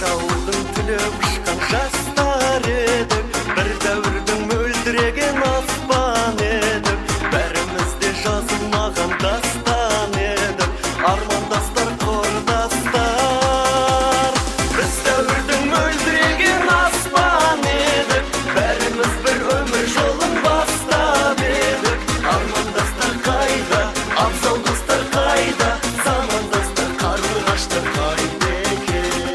Қарауылдың түлеп ұшқан жастар едік, бір дәуірдің мөлдіреген аспан едік, бәрімізде жазылмаған дастан едік, армандастар, құрдастар. Біз дәуірдің мөлдіреген аспан едік, бәріміз бір өмір жолын бастап едік, армандастар қайда, абзал достар қайда, замандастар, қарлығаштар қайда екен.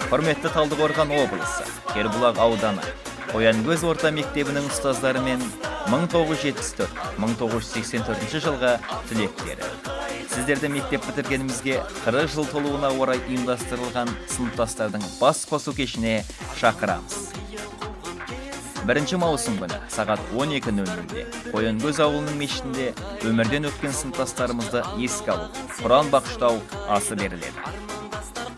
Құрметті Талдықорған облысы, Кербұлақ ауданы, Қоянкөз орта мектебінің ұстаздары мен 1974-1984 жылға түлектері. Сіздерді мектеп бітіргенімізге 40 жыл толуына орай ұйымдастырылған сыныптастардың бас қосу кешіне шақырамыз. 1 маусым күні сағат 12:00-де Қоянкөз ауылының мешітінде өмірден өткен сыныптастарымызды еске алу, Құран бағыштау асы беріледі.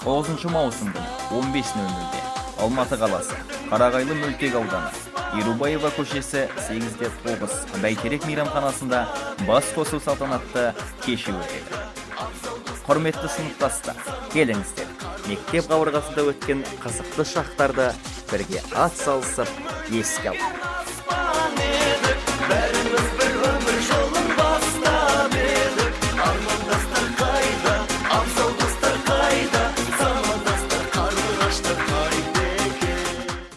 9 маусым күні 15:00-де Алматы қаласы, Қарағайлы Мөлтек ауданы, Ерубаева көшесі 8-9 Бәйтерек мейрамханасында бас қосу салтанатты кеші өтеді. Құрметті сыныптастар, келіңіздер, мектеп қабырғасында өткен қызықты шақтарды бірге ат салысып еске алайық.